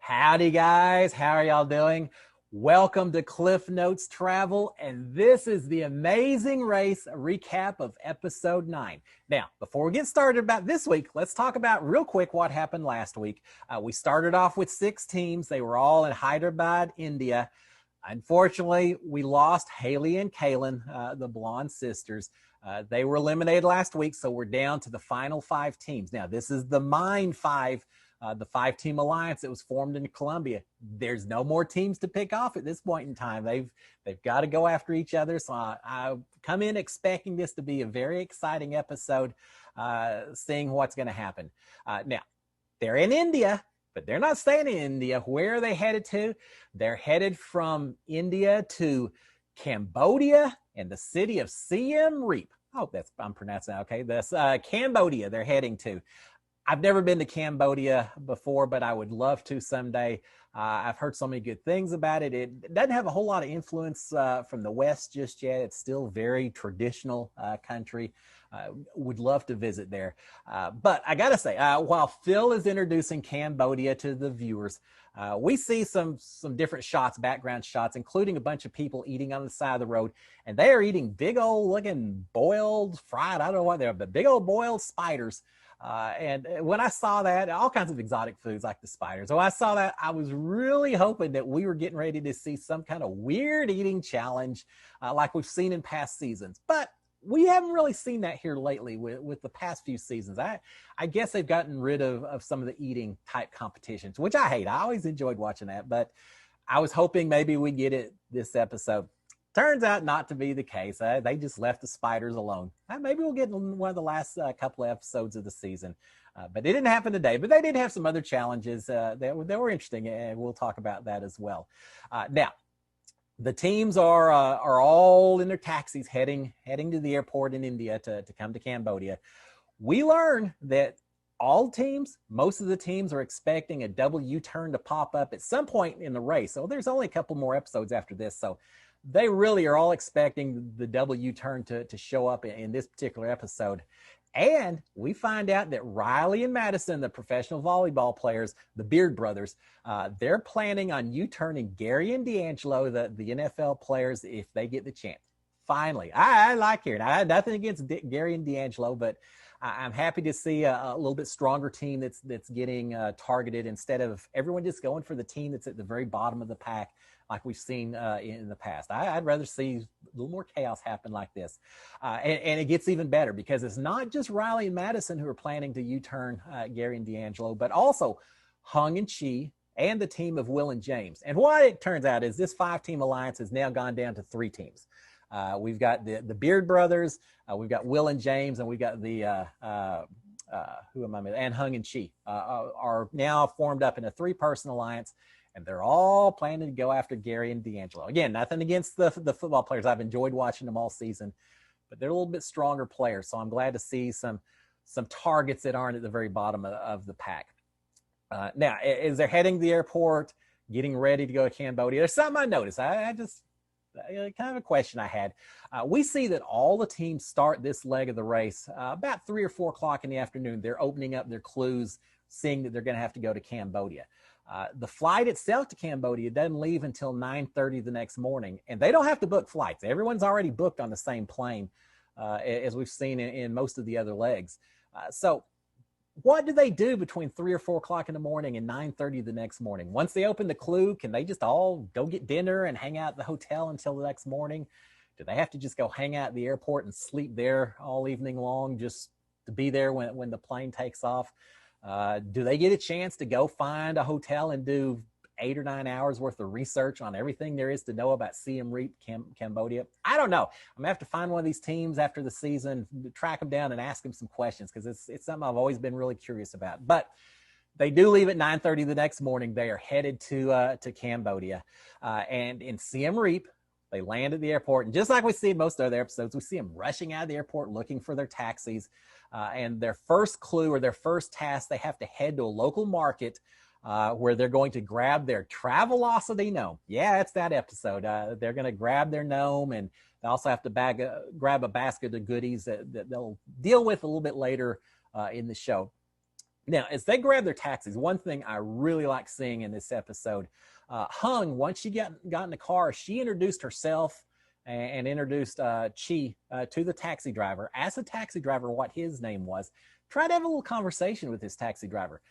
Howdy guys, how are y'all doing? Welcome to Cliff Notes Travel, and this is the Amazing Race recap of episode 9. Now, before we get started about this week, let's talk about real quick what happened last week. We started off with 6 teams. They were all in Hyderabad, India. Unfortunately, we lost Haley and Kaylin, the blonde sisters. They were eliminated last week, so we're down to the final 5 teams. Now, this is the Mine 5. The 5-team alliance that was formed in Colombia. There's no more teams to pick off at this point in time. They've got to go after each other. So I come in expecting this to be a very exciting episode, seeing what's going to happen. Now, they're in India, but they're not staying in India. Where are they headed to? They're headed from India to Cambodia and the city of Siem Reap. I hope I'm pronouncing that okay. That's Cambodia they're heading to. I've never been to Cambodia before, but I would love to someday. I've heard so many good things about it. It doesn't have a whole lot of influence from the West just yet. It's still a very traditional country. Would love to visit there. But I got to say, while Phil is introducing Cambodia to the viewers, we see some different shots, background shots, including a bunch of people eating on the side of the road. And they are eating big old looking boiled, fried, I don't know what they're, but big old boiled spiders. And when I saw that, all kinds of exotic foods like the spiders, when I saw that, I was really hoping that we were getting ready to see some kind of weird eating challenge like we've seen in past seasons. But we haven't really seen that here lately with the past few seasons. I guess they've gotten rid of some of the eating type competitions, which I hate. I always enjoyed watching that, but I was hoping maybe we get it this episode. Turns out not to be the case. They just left the spiders alone. Maybe we'll get in one of the last couple of episodes of the season. But it didn't happen today. But they did have some other challenges that were interesting, and we'll talk about that as well. Now, the teams are all in their taxis heading to the airport in India to come to Cambodia. We learn that most of the teams are expecting a double U-turn to pop up at some point in the race. So there's only a couple more episodes after this. So they really are all expecting the double U-turn to show up in this particular episode. And we find out that Riley and Madison, the professional volleyball players, the Beard brothers, they're planning on U-turning Gary and D'Angelo, the NFL players, if they get the chance. Finally, I like hearing. I have nothing against Gary and D'Angelo, but I'm happy to see a little bit stronger team that's getting targeted instead of everyone just going for the team that's at the very bottom of the pack like we've seen in the past. I'd rather see a little more chaos happen like this. And it gets even better because it's not just Riley and Madison who are planning to U-turn Gary and D'Angelo, but also Hung and Chi and the team of Will and James. And what it turns out is this 5-team alliance has now gone down to 3 teams. We've got the Beard brothers, we've got Will and James, and we've got the who am I missing? And Hung and Chi are now formed up in a 3-person alliance, and they're all planning to go after Gary and D'Angelo. Again, nothing against the football players. I've enjoyed watching them all season, but they're a little bit stronger players. So I'm glad to see some targets that aren't at the very bottom of the pack. Now, as they're heading to the airport, getting ready to go to Cambodia, there's something I noticed. I just kind of a question I had. We see that all the teams start this leg of the race about 3 or 4 o'clock in the afternoon. They're opening up their clues, seeing that they're going to have to go to Cambodia. The flight itself to Cambodia doesn't leave until 9:30 the next morning, and they don't have to book flights. Everyone's already booked on the same plane, as we've seen in most of the other legs. So what do they do between 3 or 4 o'clock in the morning and 9:30 the next morning? Once they open the clue, can they just all go get dinner and hang out at the hotel until the next morning? Do they have to just go hang out at the airport and sleep there all evening long just to be there when the plane takes off? Do they get a chance to go find a hotel and do 8 or 9 hours worth of research on everything there is to know about Siem Reap, Cambodia? I don't know. I'm gonna have to find one of these teams after the season, track them down and ask them some questions, because it's something I've always been really curious about. But they do leave at 9:30 the next morning. They are headed to Cambodia, and in Siem Reap, they land at the airport, and just like we see in most other episodes, we see them rushing out of the airport looking for their taxis. And their first clue or their first task, they have to head to a local market where they're going to grab their Travelocity Gnome. Yeah, it's that episode. They're going to grab their gnome, and they also have to grab a basket of goodies that they'll deal with a little bit later in the show. Now, as they grab their taxis, one thing I really like seeing in this episode, Hung, once she got in the car, she introduced herself and introduced Chi to the taxi driver, asked the taxi driver what his name was, tried to have a little conversation with this taxi driver.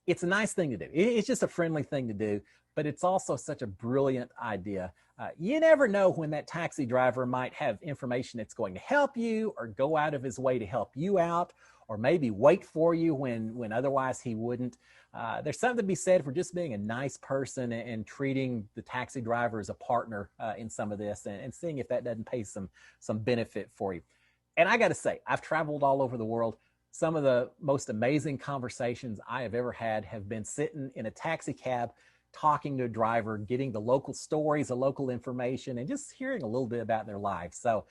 It's a nice thing to do. It's just a friendly thing to do, but it's also such a brilliant idea. You never know when that taxi driver might have information that's going to help you or go out of his way to help you out, or maybe wait for you when otherwise he wouldn't. There's something to be said for just being a nice person and treating the taxi driver as a partner in some of this, and seeing if that doesn't pay some benefit for you. And I got to say, I've traveled all over the world. Some of the most amazing conversations I have ever had have been sitting in a taxi cab, talking to a driver, getting the local stories, the local information, and just hearing a little bit about their lives. So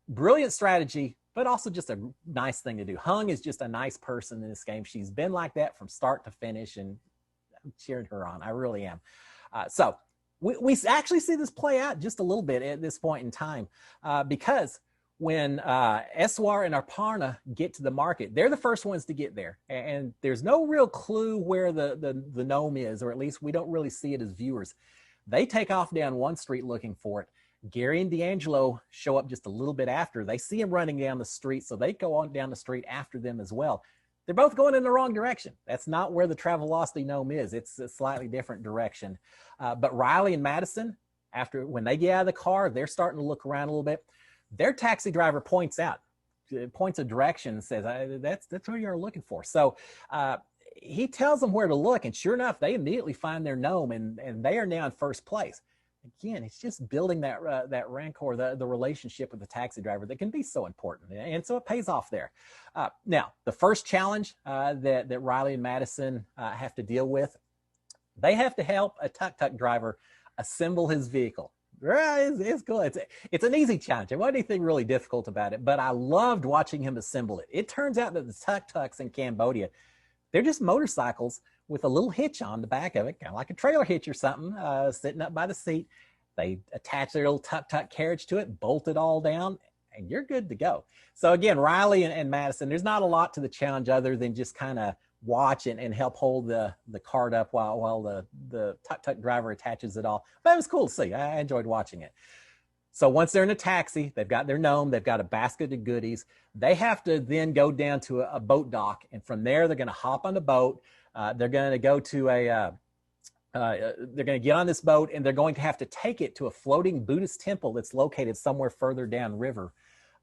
brilliant strategy, but also just a nice thing to do. Hung is just a nice person in this game. She's been like that from start to finish, and I'm cheering her on. I really am. So we actually see this play out just a little bit at this point in time, because when Eswar and Aparna get to the market, they're the first ones to get there. And there's no real clue where the gnome is, or at least we don't really see it as viewers. They take off down one street looking for it. Gary and D'Angelo show up just a little bit after. They see him running down the street, so they go on down the street after them as well. They're both going in the wrong direction. That's not where the Travelocity Gnome is. It's a slightly different direction. But Riley and Madison, when they get out of the car, they're starting to look around a little bit. Their taxi driver points a direction and says, that's what you're looking for. So he tells them where to look, and sure enough, they immediately find their gnome, and they are now in first place. Again, it's just building that rancor, the relationship with the taxi driver that can be so important. And so it pays off there. Now, the first challenge that Riley and Madison have to deal with, they have to help a tuk-tuk driver assemble his vehicle. It's cool. It's an easy challenge. There wasn't anything really difficult about it, but I loved watching him assemble it. It turns out that the tuk-tuks in Cambodia, they're just motorcycles with a little hitch on the back of it, kind of like a trailer hitch or something, sitting up by the seat. They attach their little tuk-tuk carriage to it, bolt it all down, and you're good to go. So again, Riley and Madison, there's not a lot to the challenge other than just kind of watch and help hold the cart up while the tuk-tuk driver attaches it all. But it was cool to see. I enjoyed watching it. So once they're in a taxi, they've got their gnome, they've got a basket of goodies. They have to then go down to a boat dock, and from there they're going to hop on the boat. They're going to go to they're going to get on this boat, and they're going to have to take it to a floating Buddhist temple that's located somewhere further downriver.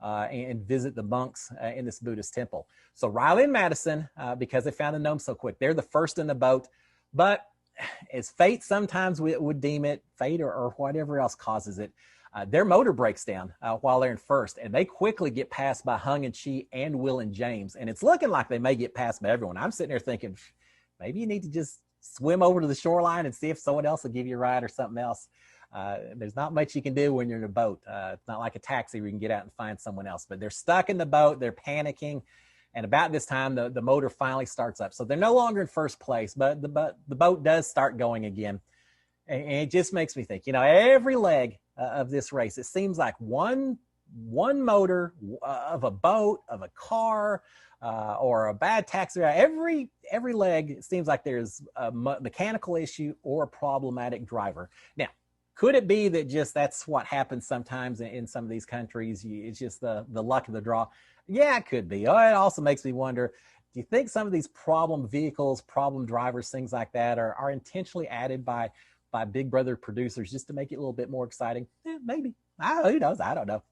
And visit the monks in this Buddhist temple. So Riley and Madison, because they found the gnome so quick, they're the first in the boat. But as fate sometimes would deem it, fate or whatever else causes it, their motor breaks down while they're in first, and they quickly get passed by Hung and Chi and Will and James. And it's looking like they may get passed by everyone. I'm sitting there thinking, maybe you need to just swim over to the shoreline and see if someone else will give you a ride or something else. There's not much you can do when you're in a boat. It's not like a taxi where you can get out and find someone else, but they're stuck in the boat, they're panicking. And about this time, the motor finally starts up. So they're no longer in first place, but the boat does start going again. And it just makes me think, every leg of this race, it seems like one motor of a boat, of a car, or a bad taxi ride, every leg, it seems like there's a mechanical issue or a problematic driver. Now, could it be that just that's what happens sometimes in some of these countries? It's just the luck of the draw. Yeah, it could be. It also makes me wonder, do you think some of these problem vehicles, problem drivers, things like that are intentionally added by Big Brother producers just to make it a little bit more exciting? Maybe. Who knows? I don't know.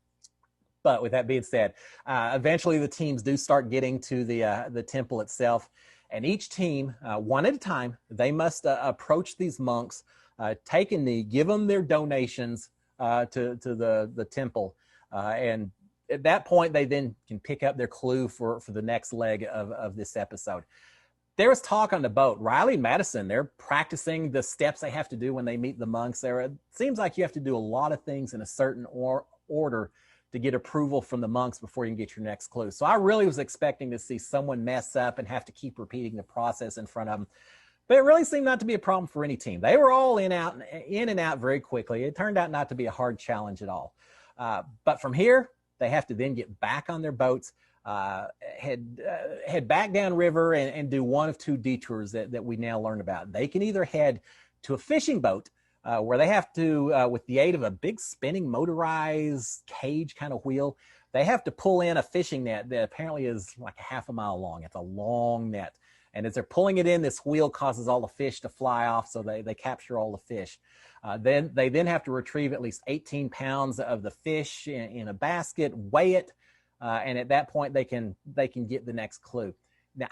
But with that being said, eventually the teams do start getting to the temple itself. And each team, one at a time, they must approach these monks, take a knee, give them their donations to the temple. And at that point, they then can pick up their clue for the next leg of this episode. There was talk on the boat. Riley and Madison, they're practicing the steps they have to do when they meet the monks. It seems like you have to do a lot of things in a certain order to get approval from the monks before you can get your next clue. So I really was expecting to see someone mess up and have to keep repeating the process in front of them. But it really seemed not to be a problem for any team. They were all in and out very quickly. It turned out not to be a hard challenge at all. But from here, they have to then get back on their boats. head back downriver and do one of two detours that we now learn about. They can either head to a fishing boat where they have to, with the aid of a big spinning motorized cage kind of wheel, they have to pull in a fishing net that apparently is like a half a mile long. It's a long net. And as they're pulling it in, this wheel causes all the fish to fly off, so they capture all the fish. Then they have to retrieve at least 18 pounds of the fish in a basket, weigh it, and at that point they can get the next clue. Now,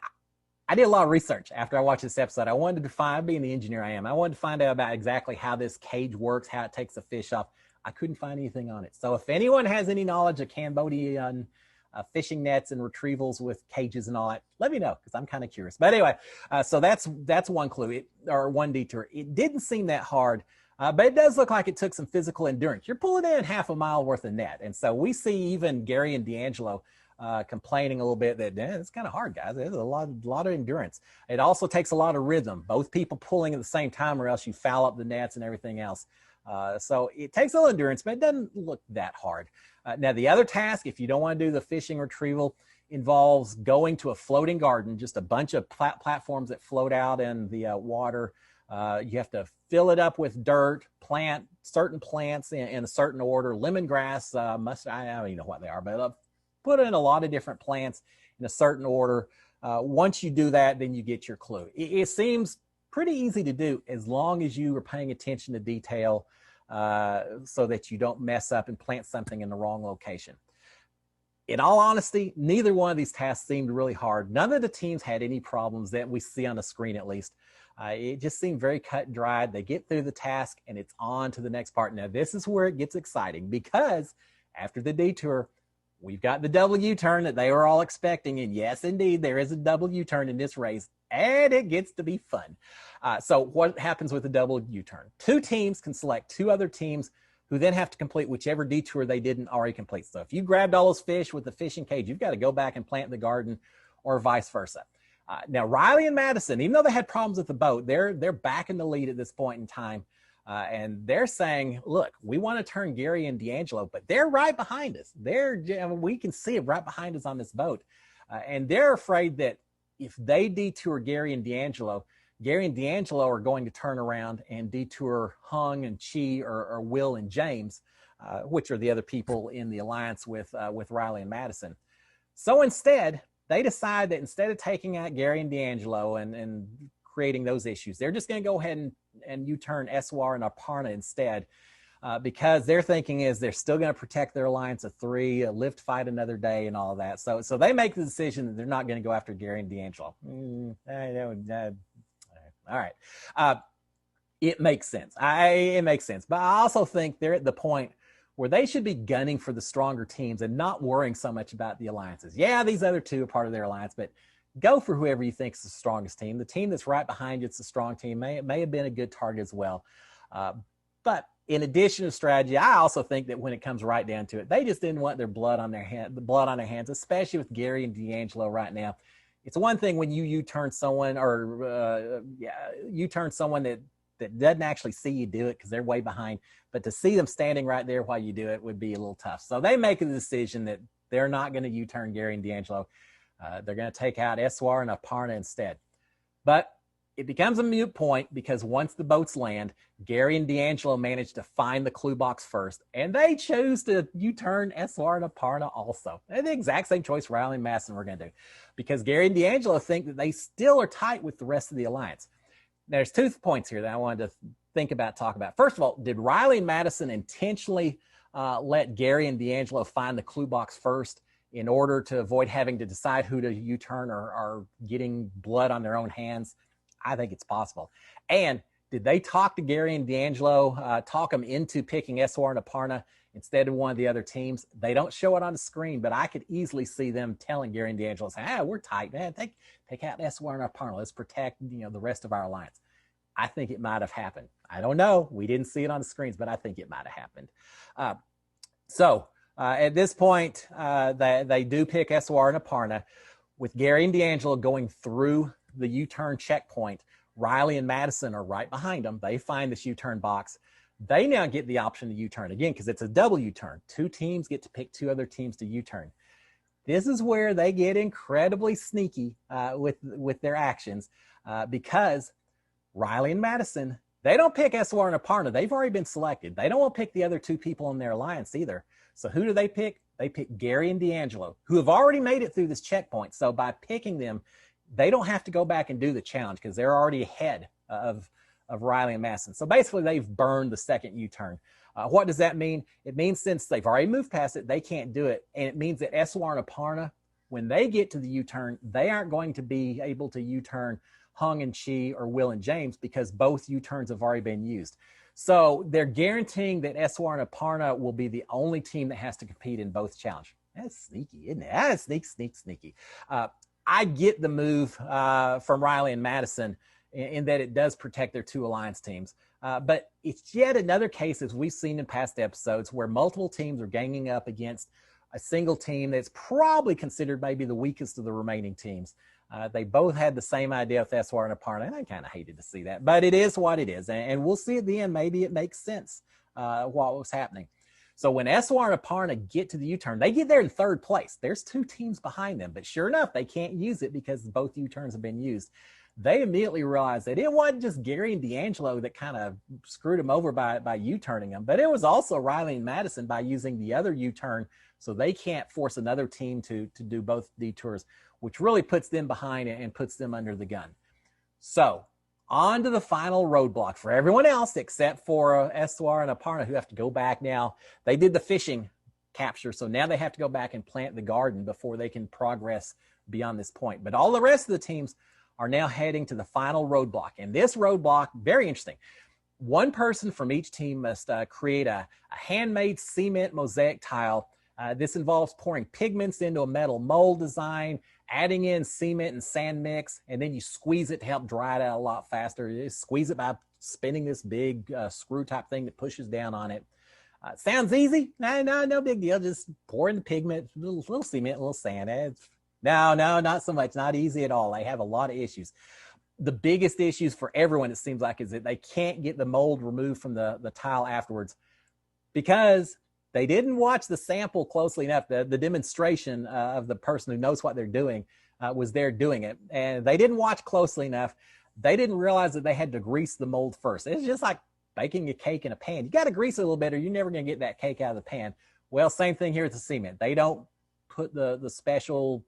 I did a lot of research after I watched this episode. I wanted to find, being the engineer I am, I wanted to find out about exactly how this cage works, how it takes the fish off. I couldn't find anything on it. So if anyone has any knowledge of Cambodian fishing nets and retrievals with cages and all that, let me know, because I'm kind of curious. But anyway, so that's one clue, or one detour. It didn't seem that hard, but it does look like it took some physical endurance. You're pulling in half a mile worth of net. And so we see even Gary and D'Angelo complaining a little bit that it's kind of hard, guys. There's a lot of endurance. It also takes a lot of rhythm, both people pulling at the same time, or else you foul up the nets and everything else. So it takes a little endurance, but it doesn't look that hard. Now, the other task, if you don't want to do the fishing retrieval, involves going to a floating garden, just a bunch of platforms that float out in the water. You have to fill it up with dirt, plant certain plants in a certain order. Lemongrass, I don't even know what they are, but put in a lot of different plants in a certain order. Once you do that, then you get your clue. It seems pretty easy to do as long as you are paying attention to detail, so that you don't mess up and plant something in the wrong location. In all honesty, neither one of these tasks seemed really hard. None of the teams had any problems that we see on the screen, at least. It just seemed very cut and dried. They get through the task and it's on to the next part. Now, this is where it gets exciting, because after the detour, we've got the double U-turn that they were all expecting. And yes, indeed, there is a double U-turn in this race, and it gets to be fun. So what happens with the double U-turn? Two teams can select two other teams who then have to complete whichever detour they didn't already complete. So if you grabbed all those fish with the fishing cage, you've got to go back and plant the garden, or vice versa. Now, Riley and Madison, even though they had problems with the boat, they're back in the lead at this point in time. And they're saying, look, we want to turn Gary and D'Angelo, but they're right behind us. We can see it right behind us on this boat. And they're afraid that if they detour Gary and D'Angelo are going to turn around and detour Hung and Chi, or Will and James, which are the other people in the alliance with Riley and Madison. So instead, they decide that instead of taking out Gary and D'Angelo and creating those issues, they're just going to go ahead and U-turn Eswar and Aparna instead, because their thinking is they're still going to protect their alliance of three, live to fight another day, and all of that. So they make the decision that they're not going to go after Gary and D'Angelo. All right. It makes sense. It makes sense. But I also think they're at the point where they should be gunning for the stronger teams and not worrying so much about the alliances. Yeah, these other two are part of their alliance, but go for whoever you think is the strongest team. The team that's right behind you, it's a strong team. It may have been a good target as well. But in addition to strategy, I also think that when it comes right down to it, they just didn't want their blood on their hands, especially with Gary and D'Angelo right now. It's one thing when you U-turn someone, or U-turn someone that doesn't actually see you do it because they're way behind, but to see them standing right there while you do it would be a little tough. So they make a decision that they're not going to U-turn Gary and D'Angelo. They're going to take out Eswar and Aparna instead. But it becomes a moot point, because once the boats land, Gary and D'Angelo manage to find the clue box first, and they choose to U-turn Eswar and Aparna also. They're the exact same choice Riley and Madison were going to do, because Gary and D'Angelo think that they still are tight with the rest of the alliance. There's 2 points here that I wanted to talk about. First of all, did Riley and Madison intentionally let Gary and D'Angelo find the clue box first in order to avoid having to decide who to U-turn, or getting blood on their own hands? I think it's possible. And did they talk to Gary and D'Angelo, talk them into picking Eswar and Aparna instead of one of the other teams? They don't show it on the screen, but I could easily see them telling Gary and D'Angelo, we're tight, man. Take out Eswar and Aparna. Let's protect the rest of our alliance. I think it might have happened. I don't know. We didn't see it on the screens, but I think it might have happened. At this point, they do pick Eswar and Aparna. With Gary and D'Angelo going through the U-turn checkpoint, Riley and Madison are right behind them. They find this U-turn box. They now get the option to U-turn again, because it's a double U-turn. 2 teams get to pick 2 other teams to U-turn. This is where they get incredibly sneaky with their actions because Riley and Madison, they don't pick Eswar and Aparna. They've already been selected. They don't want to pick the other two people in their alliance either. So who do they pick? They pick Gary and D'Angelo, who have already made it through this checkpoint. So by picking them, they don't have to go back and do the challenge because they're already ahead of Riley and Madison. So basically, they've burned the second U-turn. What does that mean? It means since they've already moved past it, they can't do it. And it means that Eswar and Aparna, when they get to the U-turn, they aren't going to be able to U-turn Hung and Chi or Will and James because both U-turns have already been used. So they're guaranteeing that Eswar and Aparna will be the only team that has to compete in both challenges. That's sneaky, isn't it? That's sneaky. I get the move from Riley and Madison in that it does protect their two alliance teams. But it's yet another case, as we've seen in past episodes, where multiple teams are ganging up against a single team that's probably considered maybe the weakest of the remaining teams. They both had the same idea with Eswar and Aparna, and I kind of hated to see that. But it is what it is, and we'll see at the end. Maybe it makes sense what was happening. So when Eswar and Aparna get to the U-turn, they get there in third place. There's two teams behind them, but sure enough, they can't use it because both U-turns have been used. They immediately realized that it wasn't just Gary and D'Angelo that kind of screwed them over by U-turning them, but it was also Riley and Madison by using the other U-turn, so they can't force another team to do both detours, which really puts them behind and puts them under the gun. So on to the final roadblock for everyone else except for Eswar and Aparna, who have to go back now. They did the fishing capture, so now they have to go back and plant the garden before they can progress beyond this point. But all the rest of the teams are now heading to the final roadblock. And this roadblock, very interesting. One person from each team must create a handmade cement mosaic tile. This involves pouring pigments into a metal mold design, adding in cement and sand mix, and then you squeeze it to help dry it out a lot faster. You squeeze it by spinning this big screw type thing that pushes down on it. Sounds easy? No big deal. Just pour in the pigment, little cement, little sand. No, not so much. Not easy at all. They have a lot of issues. The biggest issues for everyone, it seems like, is that they can't get the mold removed from the tile afterwards because they didn't watch the sample closely enough. The demonstration of the person who knows what they're doing was there doing it. And they didn't watch closely enough. They didn't realize that they had to grease the mold first. It's just like baking a cake in a pan. You got to grease it a little bit or you're never going to get that cake out of the pan. Well, same thing here with the cement. They don't put the special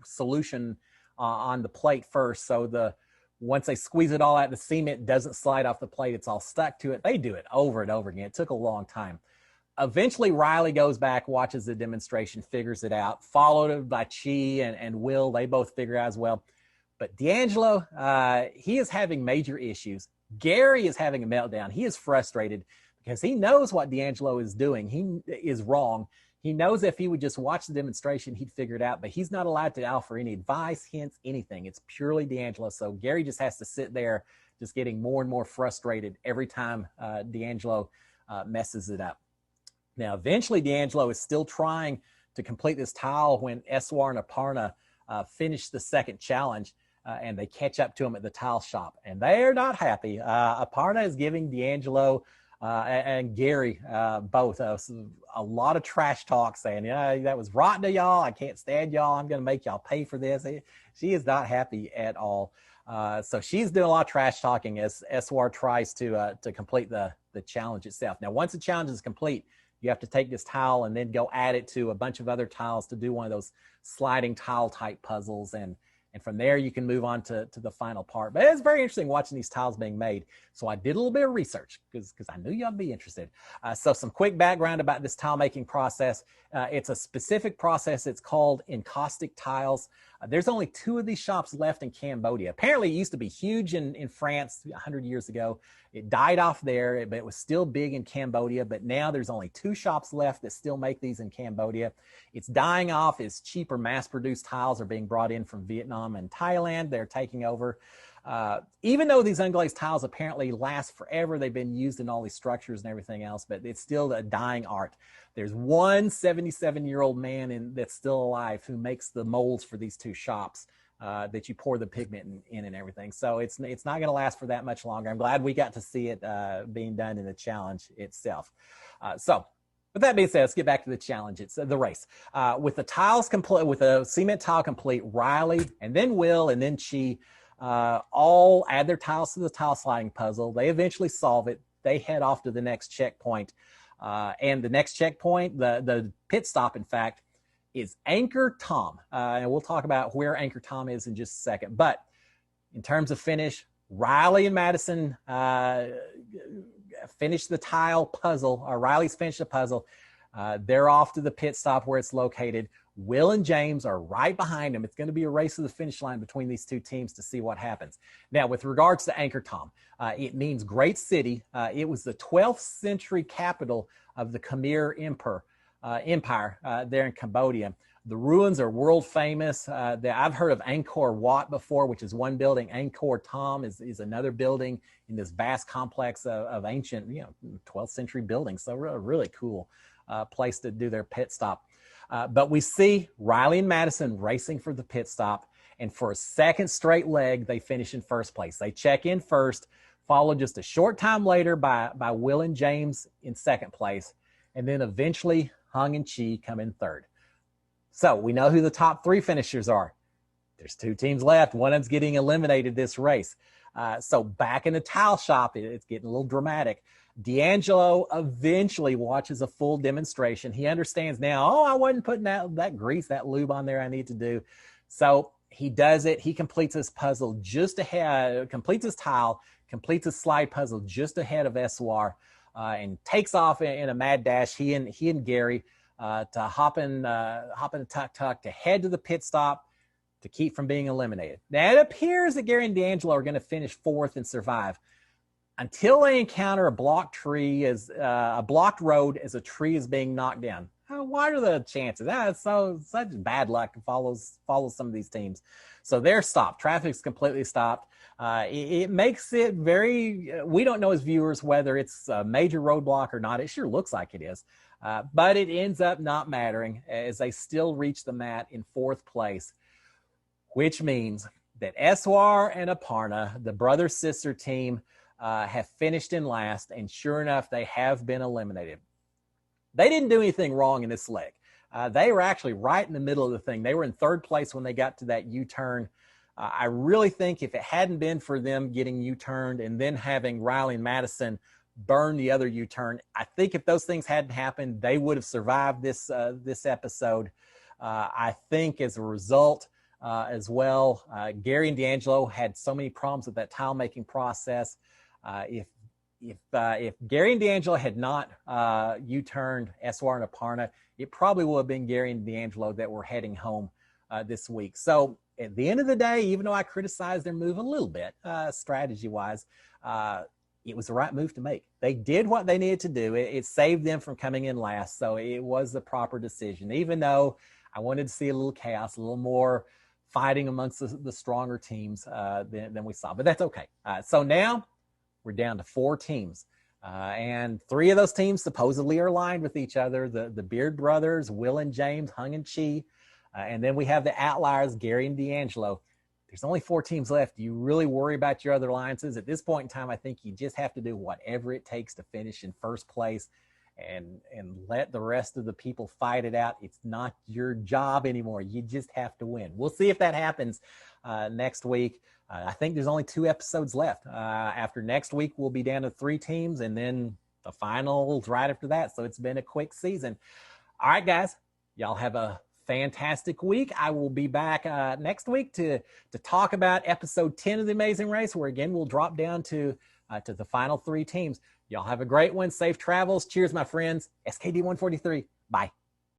solution on the plate first. So once they squeeze it all out, the cement doesn't slide off the plate. It's all stuck to it. They do it over and over again. It took a long time. Eventually, Riley goes back, watches the demonstration, figures it out, followed by Chi and Will. They both figure out as well. But D'Angelo, he is having major issues. Gary is having a meltdown. He is frustrated because he knows what D'Angelo is doing. He is wrong. He knows if he would just watch the demonstration, he'd figure it out, but he's not allowed to offer any advice, hints, anything. It's purely D'Angelo. So Gary just has to sit there just getting more and more frustrated every time D'Angelo messes it up. Now, eventually, D'Angelo is still trying to complete this tile when Eswar and Aparna finish the second challenge, and they catch up to him at the tile shop. And they're not happy. Aparna is giving D'Angelo and Gary both a lot of trash talk, saying, yeah, that was rotten to y'all. I can't stand y'all. I'm going to make y'all pay for this. She is not happy at all. So she's doing a lot of trash talking as Eswar tries to complete the challenge itself. Now, once the challenge is complete, you have to take this tile and then go add it to a bunch of other tiles to do one of those sliding tile type puzzles. And from there, you can move on to the final part. But it's very interesting watching these tiles being made. So I did a little bit of research because I knew y'all would be interested. So some quick background about this tile making process. It's a specific process. It's called encaustic tiles. There's only 2 of these shops left in Cambodia. Apparently, it used to be huge in France 100 years ago. It died off there, but it was still big in Cambodia. But now there's only 2 shops left that still make these in Cambodia. It's dying off as cheaper mass-produced tiles are being brought in from Vietnam and Thailand. They're taking over. Even though these unglazed tiles apparently last forever, they've been used in all these structures and everything else, but it's still a dying art. There's one 77-year-old man that's still alive who makes the molds for these 2 shops that you pour the pigment in and everything. So it's not going to last for that much longer. I'm glad we got to see it being done in the challenge itself. So With that being said, let's get back to the challenge. It's the race. With the tiles complete, with the cement tile complete, Riley and then Will and then Chi all add their tiles to the tile sliding puzzle. They eventually solve it. They head off to the next checkpoint. And the next checkpoint, the pit stop, in fact, is Anchor Tom. And we'll talk about where Anchor Tom is in just a second. But in terms of finish, Riley and Madison finished the tile puzzle, or Riley's finished the puzzle. They're off to the pit stop where it's located. Will and James are right behind them. It's going to be a race to the finish line between these two teams to see what happens. Now, with regards to Anchor Tom, it means great city. It was the 12th century capital of the Khmer Empire there in Cambodia. The ruins are world famous. I've heard of Angkor Wat before, which is one building. Angkor Thom is another building in this vast complex of ancient, 12th century buildings. So really cool place to do their pit stop. But we see Riley and Madison racing for the pit stop. And for a second straight leg, they finish in first place. They check in first, followed just a short time later by Will and James in second place. And then eventually Hogg and Chi come in third. So we know who the top three finishers are. There's two teams left. One of them's getting eliminated this race. So back in the tile shop, it's getting a little dramatic. D'Angelo eventually watches a full demonstration. He understands now, I wasn't putting that grease, that lube on there I need to do. So he does it. He completes his puzzle just ahead, completes his tile, completes his slide puzzle just ahead of Eswar, and takes off in a mad dash. He and Gary to hop in a tuk-tuk to head to the pit stop to keep from being eliminated. Now, it appears that Gary and D'Angelo are going to finish fourth and survive until they encounter a blocked tree, as a blocked road as a tree is being knocked down. What are the chances? That's such bad luck follows some of these teams. So they're stopped. Traffic's completely stopped. It makes it very, we don't know as viewers whether it's a major roadblock or not. It sure looks like it is. But it ends up not mattering as they still reach the mat in fourth place, which means that Eswar and Aparna, the brother-sister team, have finished in last, and sure enough, they have been eliminated. They didn't do anything wrong in this leg. They were actually right in the middle of the thing. They were in third place when they got to that U-turn. I really think if it hadn't been for them getting U-turned and then having Riley and Madison burn the other U-turn, I think if those things hadn't happened, they would have survived this episode. I think as a result as well, Gary and D'Angelo had so many problems with that tile making process. If Gary and D'Angelo had not U-turned Eswar and Aparna, it probably would have been Gary and D'Angelo that were heading home this week. So at the end of the day, even though I criticized their move a little bit, strategy-wise, it was the right move to make. They did what they needed to do. It saved them from coming in last, so it was the proper decision, even though I wanted to see a little chaos, a little more fighting amongst the stronger teams than we saw. But that's okay. So now we're down to 4 teams. And 3 of those teams supposedly are aligned with each other. The Beard brothers, Will and James, Hogg and Chi. And then we have the outliers, Gary and D'Angelo. There's only 4 teams left. Do you really worry about your other alliances? At this point in time, I think you just have to do whatever it takes to finish in first place and let the rest of the people fight it out. It's not your job anymore. You just have to win. We'll see if that happens next week. I think there's only 2 episodes left. After next week, we'll be down to 3 teams, and then the finals right after that. So it's been a quick season. All right, guys, y'all have a fantastic week. I will be back next week to talk about episode 10 of The Amazing Race, where again, we'll drop down to the final 3 teams. Y'all have a great one. Safe travels. Cheers, my friends. SKD 143. Bye.